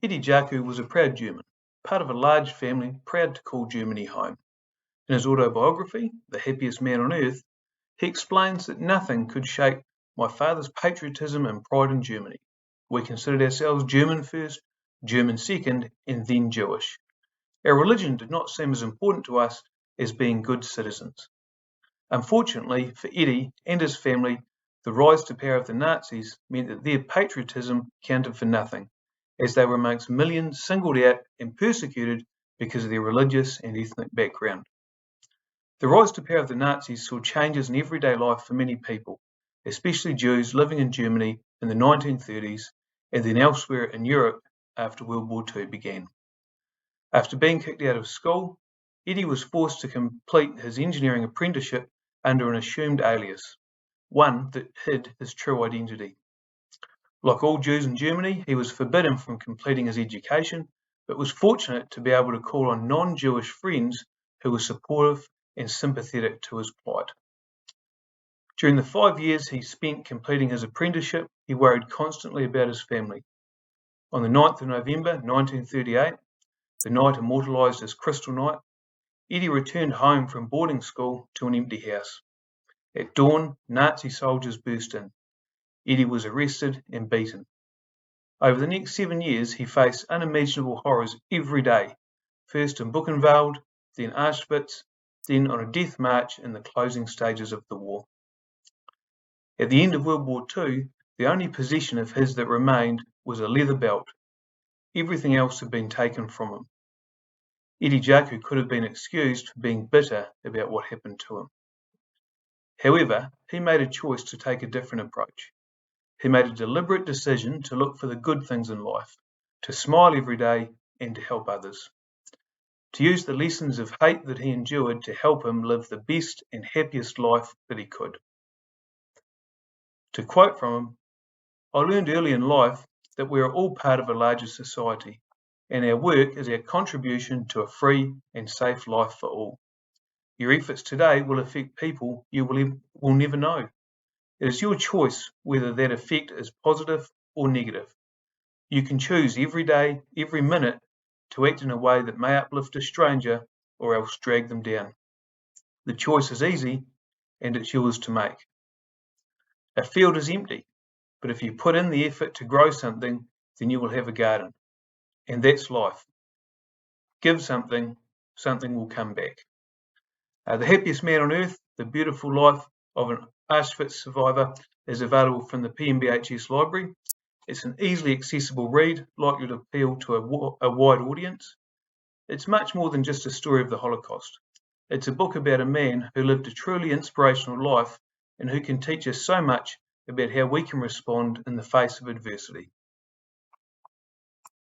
Eddie Jaku was a proud German, part of a large family proud to call Germany home. In his autobiography, The Happiest Man on Earth, he explains that nothing could shake my father's patriotism and pride in Germany. We considered ourselves German first, German second, and then Jewish. Our religion did not seem as important to us as being good citizens. Unfortunately for Eddie and his family, the rise to power of the Nazis meant that their patriotism counted for nothing, as they were amongst millions singled out and persecuted because of their religious and ethnic background. The rise to power of the Nazis saw changes in everyday life for many people, especially Jews living in Germany in the 1930s and then elsewhere in Europe after World War II began. After being kicked out of school, Eddie was forced to complete his engineering apprenticeship under an assumed alias, one that hid his true identity. Like all Jews in Germany, he was forbidden from completing his education, but was fortunate to be able to call on non-Jewish friends who were supportive and sympathetic to his plight. During the 5 years he spent completing his apprenticeship, he worried constantly about his family. On the 9th of November 1938, the night immortalised as Crystal Night, Eddie returned home from boarding school to an empty house. At dawn, Nazi soldiers burst in. Eddie was arrested and beaten. Over the next 7 years, he faced unimaginable horrors every day, first in Buchenwald, then Auschwitz, then on a death march in the closing stages of the war. At the end of World War II, the only possession of his that remained was a leather belt. Everything else had been taken from him. Eddie Jaku could have been excused for being bitter about what happened to him. However, he made a choice to take a different approach. He made a deliberate decision to look for the good things in life, to smile every day and to help others. To use the lessons of hate that he endured to help him live the best and happiest life that he could. To quote from him, "I learned early in life that we are all part of a larger society, and our work is our contribution to a free and safe life for all. Your efforts today will affect people you will never know. It is your choice whether that effect is positive or negative. You can choose every day, every minute, to act in a way that may uplift a stranger or else drag them down. The choice is easy, and it's yours to make. A field is empty, but if you put in the effort to grow something, then you will have a garden. And that's life. Give something, something will come back." The Happiest Man on Earth, The Beautiful Life of an Auschwitz Survivor, is available from the PMBHS library. It's an easily accessible read, likely to appeal to a wide audience. It's much more than just a story of the Holocaust. It's a book about a man who lived a truly inspirational life and who can teach us so much about how we can respond in the face of adversity.